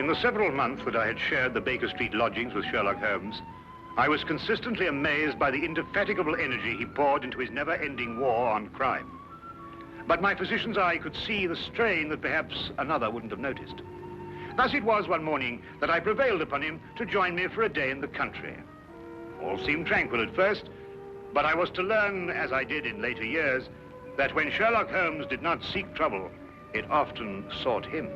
the several months that I had shared the Baker Street lodgings with Sherlock Holmes, I was consistently amazed by the indefatigable energy he poured into his never-ending war on crime. But my physician's eye could see the strain that perhaps another wouldn't have noticed. Thus it was one morning that I prevailed upon him to join me for a day in the country. All seemed tranquil at first, but I was to learn, as I did in later years, that when Sherlock Holmes did not seek trouble, it often sought him.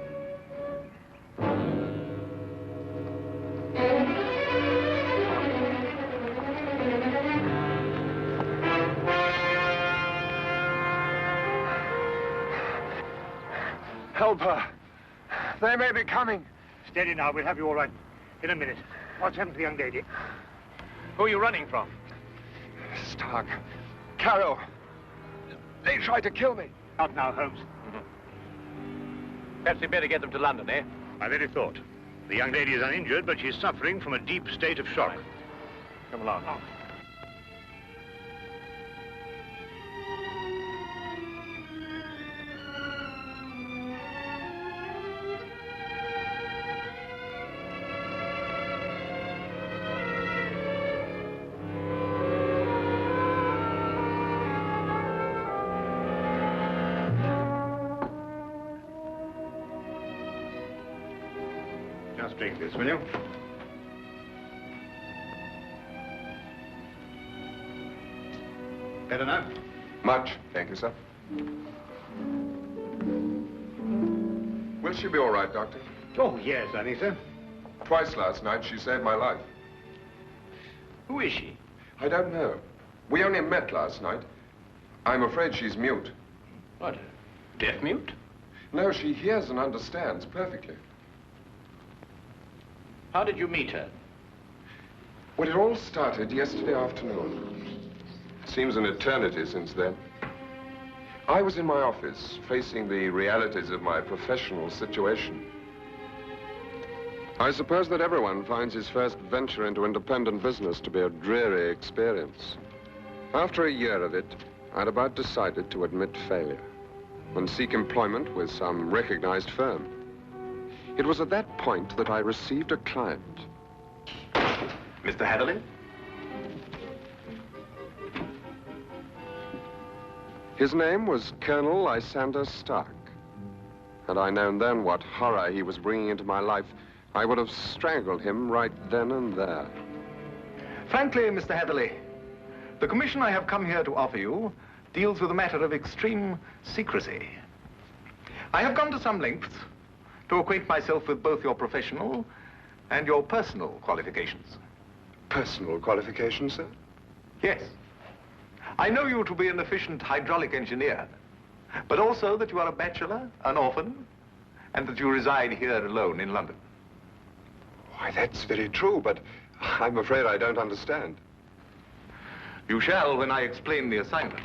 Help her. They may be coming. Steady now, we'll have you all right in a minute. What's happened to the young lady? Who are you running from? Stark. Carroll. They tried to kill me. Out now, Holmes. Perhaps we'd better get them to London, eh? My very thought. The young lady is uninjured, but she's suffering from a deep state of shock. Come along. Just drink this, will you? Better now? Much, thank you, sir. Will she be all right, Doctor? Oh, yes, I think so. Twice last night, she saved my life. Who is she? I don't know. We only met last night. I'm afraid she's mute. What, deaf mute? No, she hears and understands perfectly. How did you meet her? Well, it all started yesterday afternoon. Seems an eternity since then. I was in my office, facing the realities of my professional situation. I suppose that everyone finds his first venture into independent business to be a dreary experience. After a year of it, I'd about decided to admit failure and seek employment with some recognized firm. It was at that point that I received a client. Mr. Hatherley? His name was Colonel Lysander Stark. Had I known then what horror he was bringing into my life, I would have strangled him right then and there. Frankly, Mr. Hatherley, the commission I have come here to offer you deals with a matter of extreme secrecy. I have gone to some lengths to acquaint myself with both your professional and your personal qualifications. Personal qualifications, sir? Yes. I know you to be an efficient hydraulic engineer, but also that you are a bachelor, an orphan, and that you reside here alone in London. Why, that's very true, but I'm afraid I don't understand. You shall when I explain the assignment.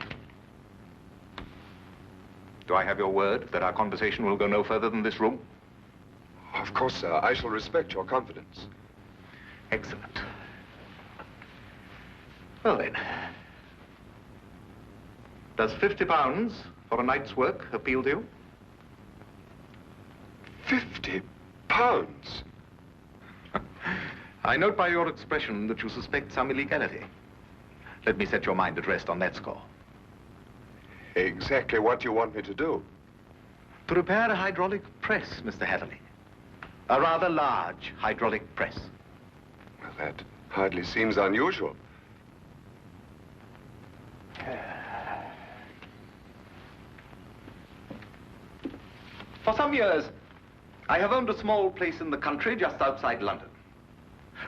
Do I have your word that our conversation will go no further than this room? Of course, sir. I shall respect your confidence. Excellent. Well, then. Does £50 for a night's work appeal to you? £50? I note by your expression that you suspect some illegality. Let me set your mind at rest on that score. Exactly what you want me to do? To repair a hydraulic press, Mr. Hatherley. A rather large hydraulic press. Well, that hardly seems unusual. For some years, I have owned a small place in the country just outside London.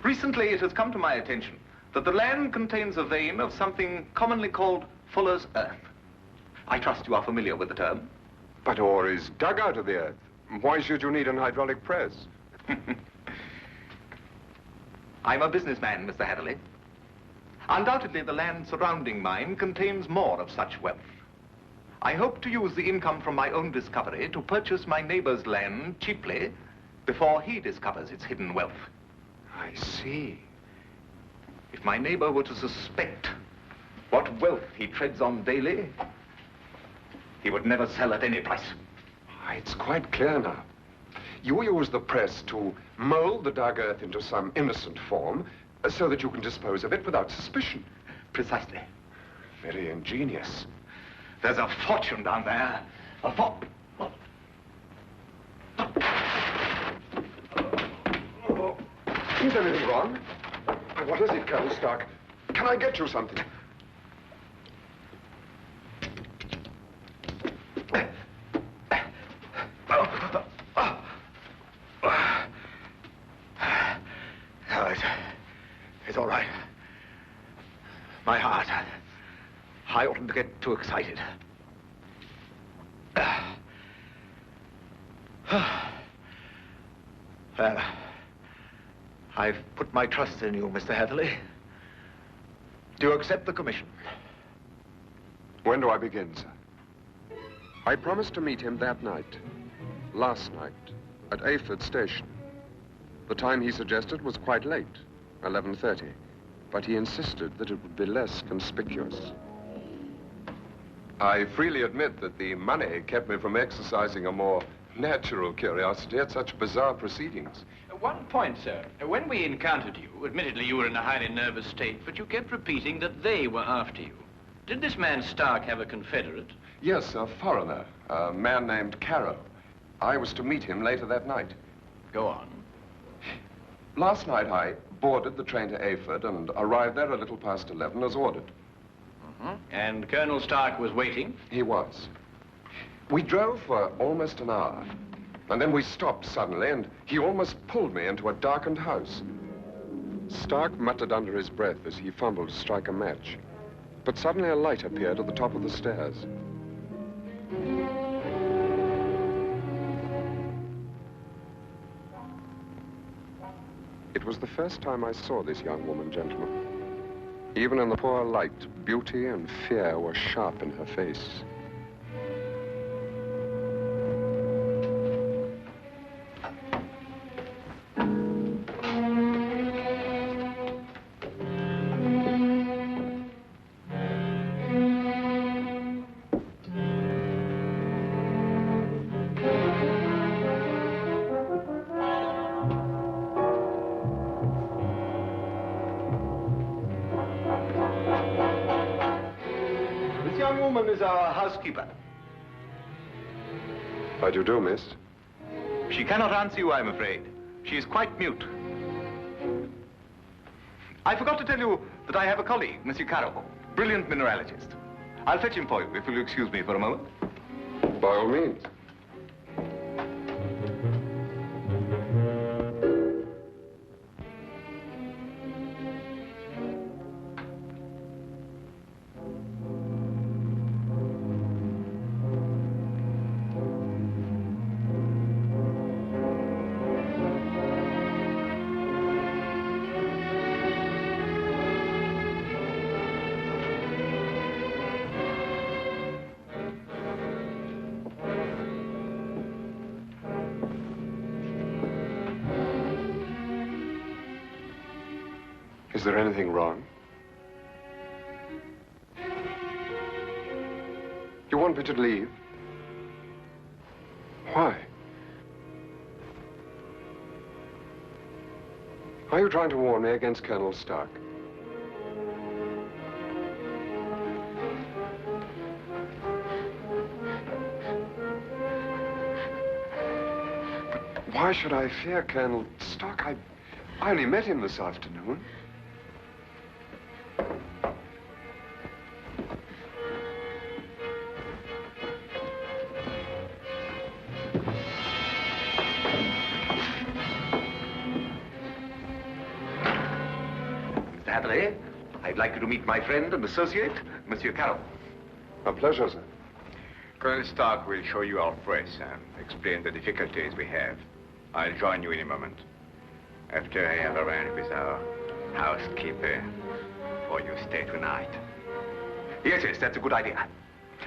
Recently, it has come to my attention that the land contains a vein of something commonly called fuller's earth. I trust you are familiar with the term. But ore is dug out of the earth. Why should you need an hydraulic press? I'm a businessman, Mr. Hatherley. Undoubtedly, the land surrounding mine contains more of such wealth. I hope to use the income from my own discovery to purchase my neighbor's land cheaply before he discovers its hidden wealth. I see. If my neighbor were to suspect what wealth he treads on daily, he would never sell at any price. It's quite clear now. You use the press to mold the dug earth into some innocent form so that you can dispose of it without suspicion. Precisely. Very ingenious. There's a fortune down there. A Is anything wrong? What is it, Colonel Stark? Can I get you something? No, it's all right. My heart. I oughtn't to get too excited. Well, I've put my trust in you, Mr. Heatherley. Do you accept the commission? When do I begin, sir? I promised to meet him that night. Last night, at Ayford Station. The time he suggested was quite late, 11:30. But he insisted that it would be less conspicuous. I freely admit that the money kept me from exercising a more natural curiosity at such bizarre proceedings. One point, sir. When we encountered you, admittedly you were in a highly nervous state, but you kept repeating that they were after you. Did this man Stark have a confederate? Yes, a foreigner, a man named Carrow. I was to meet him later that night. Go on. Last night, I boarded the train to Ayford and arrived there a little past 11 as ordered. And Colonel Stark was waiting? He was. We drove for almost an hour, and then we stopped suddenly, and he almost pulled me into a darkened house. Stark muttered under his breath as he fumbled to strike a match. But suddenly a light appeared at the top of the stairs. It was the first time I saw this young woman, gentlemen. Even in the poor light, beauty and fear were sharp in her face. Is our housekeeper. How do you do, miss? She cannot answer you, I'm afraid. She is quite mute. I forgot to tell you that I have a colleague, Monsieur Carrow, brilliant mineralogist. I'll fetch him for you, if you'll excuse me for a moment. By all means. Is there anything wrong? You want me to leave? Why? Are you trying to warn me against Colonel Stark? But why should I fear Colonel Stark? I only met him this afternoon. Heatherley, I'd like you to meet my friend and associate, Monsieur Carrow. A pleasure, sir. Colonel Stark will show you our press and explain the difficulties we have. I'll join you in a moment. After I have arranged with our housekeeper for your stay tonight. Yes, yes, that's a good idea.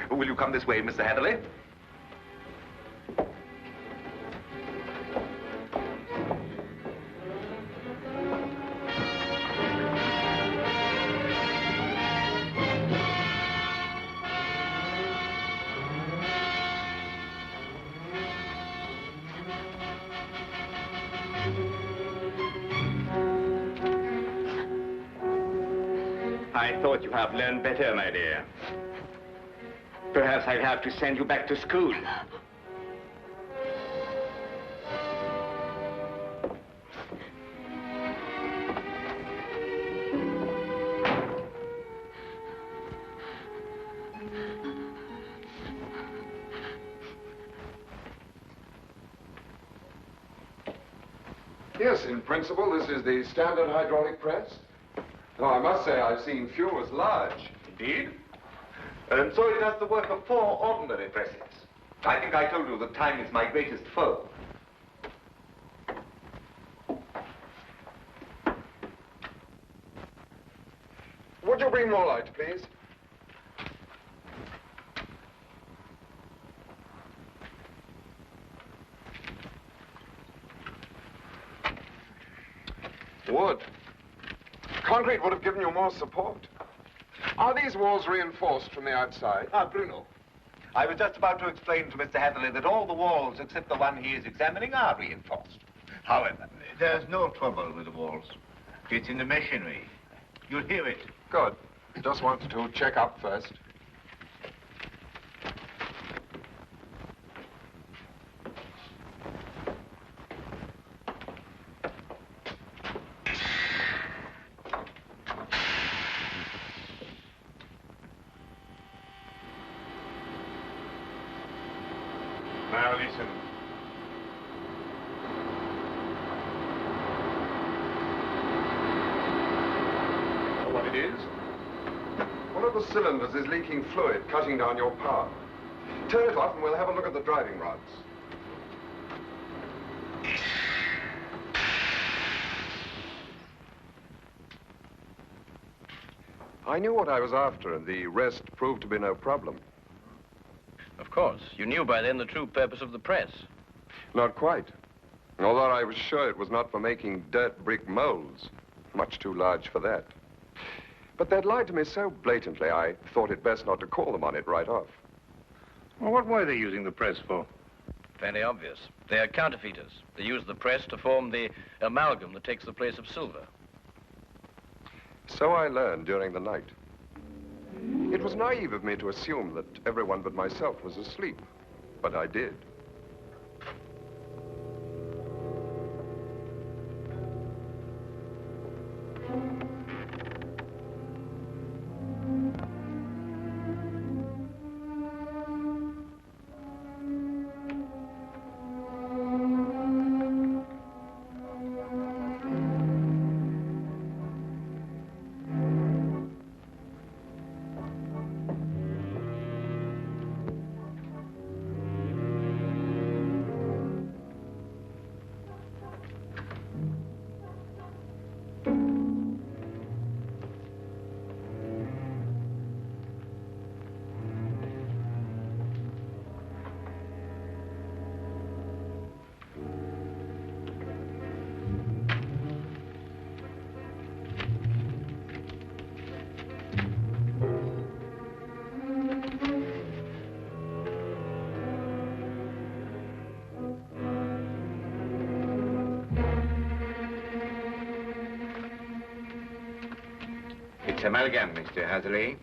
Will you come this way, Mr. Heatherley? I thought you have learned better, my dear. Perhaps I'll have to send you back to school. Yes, in principle, this is the standard hydraulic press. Though I must say I've seen few as large. Indeed. And so it does the work of 4 ordinary presses. I think I told you that time is my greatest foe. Would you bring more light, please? Wood. Concrete would have given you more support. Are these walls reinforced from the outside? Ah, Bruno. I was just about to explain to Mr. Hatherley that all the walls except the one he is examining are reinforced. However, There's no trouble with the walls. It's in the machinery. You'll hear it. Good. Just wanted to check up first. Now listen. Know what it is? One of the cylinders is leaking fluid, cutting down your power. Turn it off and we'll have a look at the driving rods. I knew what I was after, and the rest proved to be no problem. Of course. You knew by then the true purpose of the press. Not quite. Although I was sure it was not for making dirt brick molds. Much too large for that. But they'd lied to me so blatantly, I thought it best not to call them on it right off. Well, what were they using the press for? Fairly obvious. They are counterfeiters. They use the press to form the amalgam that takes the place of silver. So I learned during the night. It was naive of me to assume that everyone but myself was asleep, but I did. It's amalgam, Mr. Hatherley.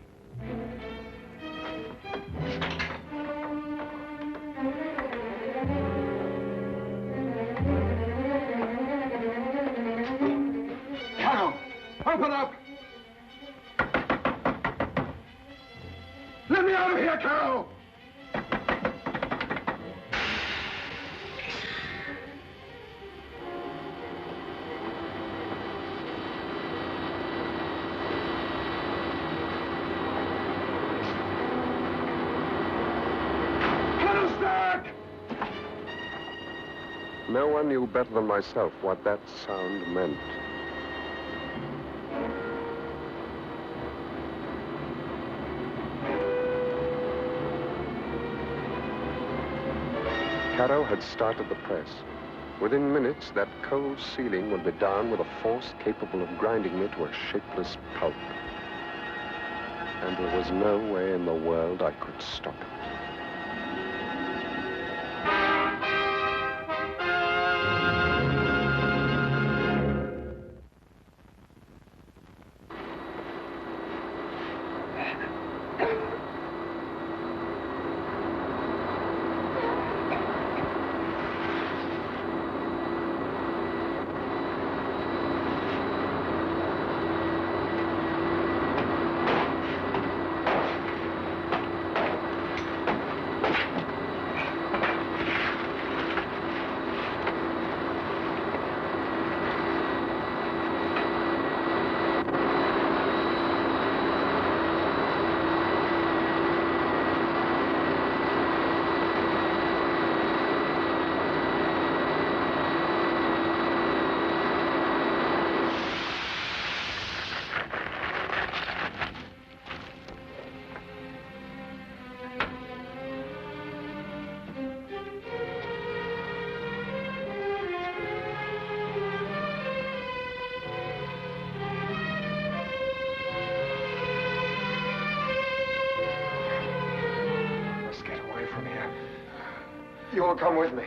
Carol, open up! Let me out of here, Carol! No one knew better than myself what that sound meant. Caro had started the press. Within minutes, that cold ceiling would be down with a force capable of grinding me to a shapeless pulp. And there was no way in the world I could stop it. You will come with me.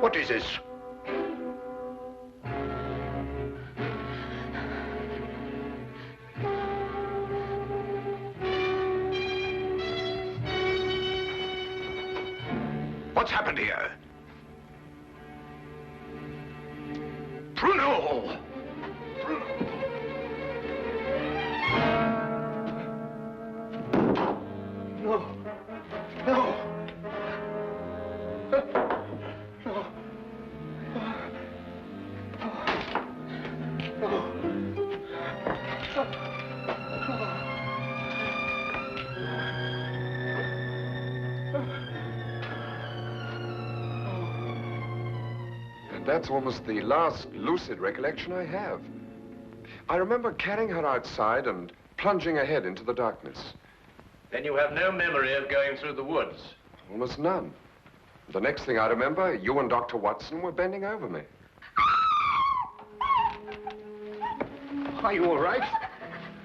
What is this? What's happened here? Bruno! No. No. That's almost the last lucid recollection I have. I remember carrying her outside and plunging ahead into the darkness. Then you have no memory of going through the woods? Almost none. The next thing I remember, you and Dr. Watson were bending over me. Are you all right?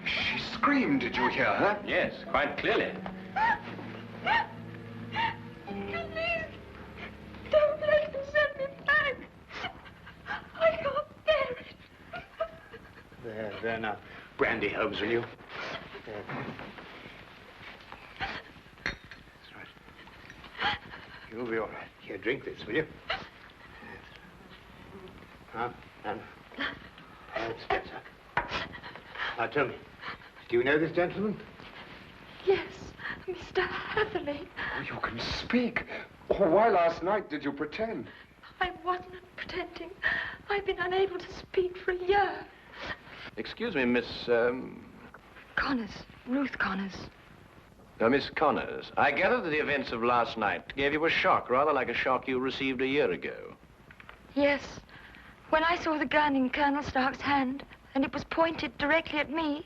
She screamed, did you hear her? Yes, quite clearly. Please, don't let him send me back. I can't bear it. There now. Brandy, Holmes, will you? There. That's right. You'll be all right. Here, drink this, will you? Now, that's better. Now, tell me, do you know this gentleman? Yes, Mr. Hatherley. Oh, you can speak. Oh, why last night did you pretend? I wasn't pretending. I've been unable to speak for a year. Excuse me, Miss, Connors, Ruth Connors. Miss Connors. I gather that the events of last night gave you a shock, rather like a shock you received a year ago. Yes. When I saw the gun in Colonel Stark's hand, and it was pointed directly at me,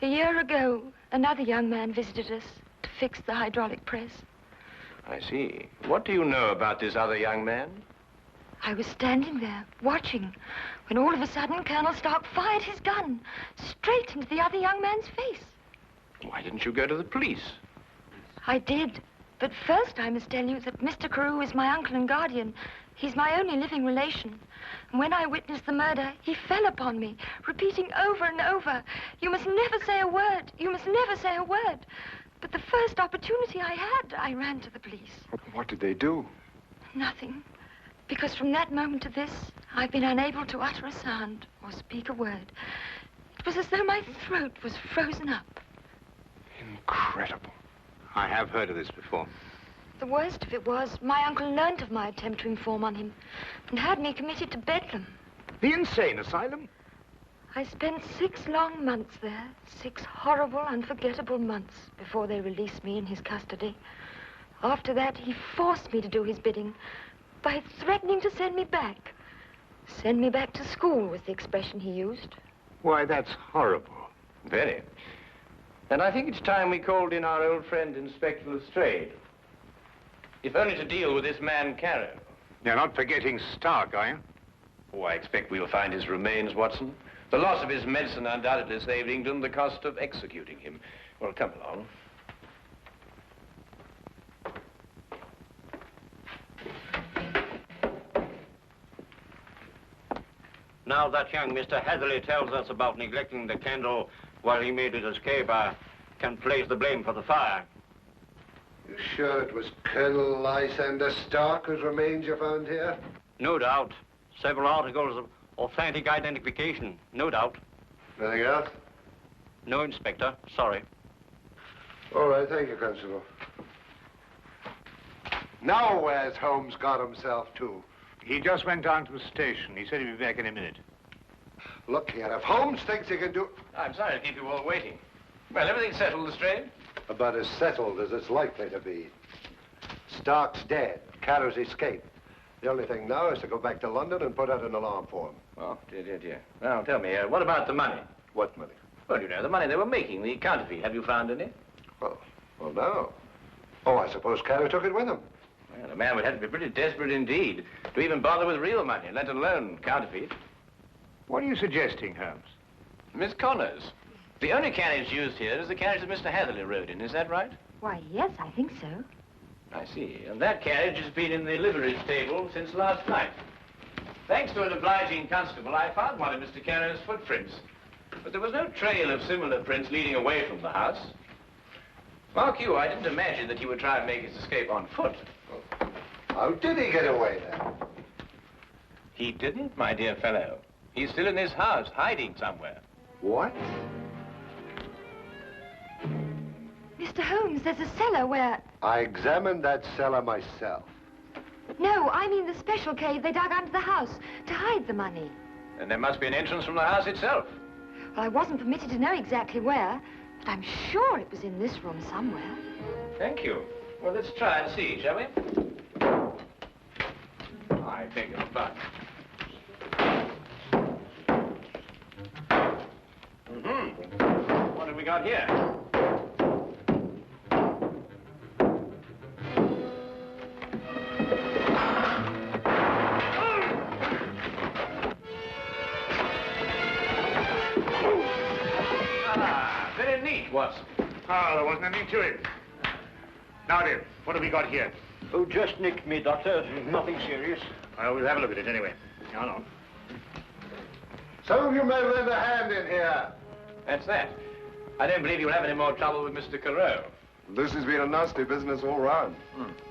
a year ago, another young man visited us to fix the hydraulic press. I see. What do you know about this other young man? I was standing there, watching, when all of a sudden Colonel Stark fired his gun straight into the other young man's face. Why didn't you go to the police? I did. But first I must tell you that Mr. Carew is my uncle and guardian. He's my only living relation. And when I witnessed the murder, he fell upon me, repeating over and over, "You must never say a word. You must never say a word." But the first opportunity I had, I ran to the police. What did they do? Nothing. Because from that moment to this, I've been unable to utter a sound or speak a word. It was as though my throat was frozen up. Incredible. I have heard of this before. The worst of it was, my uncle learnt of my attempt to inform on him and had me committed to Bedlam. The insane asylum? I spent 6 long months there, 6 horrible, unforgettable months before they released me in his custody. After that, he forced me to do his bidding by threatening to send me back. Send me back to school was the expression he used. Why, that's horrible. Very. And I think it's time we called in our old friend, Inspector Lestrade. If only to deal with this man, Carrow. You're not forgetting Stark, are you? Oh, I expect we'll find his remains, Watson. The loss of his medicine undoubtedly saved England the cost of executing him. Well, come along. Now that young Mr. Hatherley tells us about neglecting the candle while he made his escape, I can place the blame for the fire. You sure it was Colonel Lysander Stark whose remains you found here? No doubt. Several articles of authentic identification, no doubt. Nothing else? No, Inspector. Sorry. All right, thank you, Constable. Now where's Holmes got himself to? He just went down to the station. He said he'd be back in a minute. Look here, if Holmes thinks he can do... I'm sorry to keep you all waiting. Well, everything's settled, Lestrade? About as settled as it's likely to be. Stark's dead. Carrow's escaped. The only thing now is to go back to London and put out an alarm for him. Oh, dear. Now, tell me, what about the money? What money? Well, you know, the money they were making, the counterfeit. Have you found any? Well, no. Oh, I suppose Carrow took it with him. Well, a man would have to be pretty desperate indeed to even bother with real money, let alone counterfeit. What are you suggesting, Holmes? Miss Connors, the only carriage used here is the carriage that Mr. Hatherley rode in. Is that right? Why, yes, I think so. I see. And that carriage has been in the livery stable since last night. Thanks to an obliging constable, I found one of Mr. Carrow's footprints. But there was no trail of similar prints leading away from the house. Mark you, I didn't imagine that he would try and make his escape on foot. How did he get away, then? He didn't, my dear fellow. He's still in this house, hiding somewhere. What? Mr. Holmes, there's a cellar where... I examined that cellar myself. No, I mean the special cave they dug under the house to hide the money. And there must be an entrance from the house itself. Well, I wasn't permitted to know exactly where, but I'm sure it was in this room somewhere. Thank you. Well, let's try and see, shall we? I beg your pardon. What have we got here? Ah, very neat, Watson. Oh, there wasn't anything to it. Now, dear, what have we got here? Oh, just nicked me, Doctor. Nothing serious. Well, we'll have a look at it anyway. No. Some of you may lend a hand in here. That's that. I don't believe you'll have any more trouble with Mr. Carrow. This has been a nasty business all round.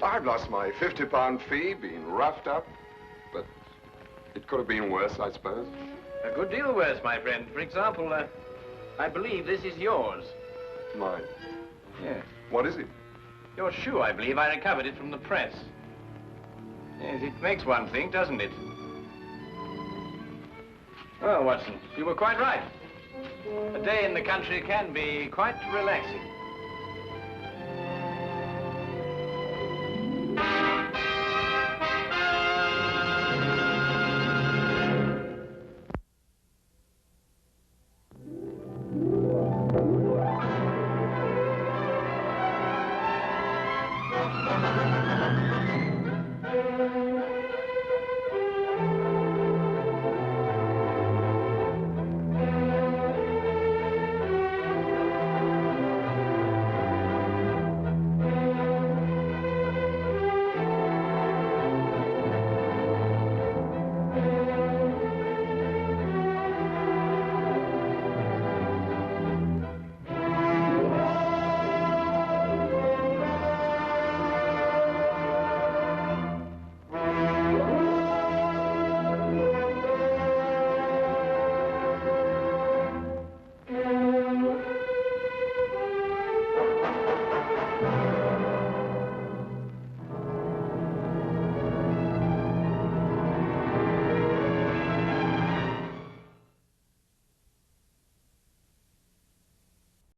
I've lost my £50 fee, been roughed up, but it could have been worse, I suppose. A good deal worse, my friend. For example, I believe this is yours. Mine. Yes. What is it? Your shoe, I believe. I recovered it from the press. Yes, it makes one think, doesn't it? Well, Watson, you were quite right. A day in the country can be quite relaxing.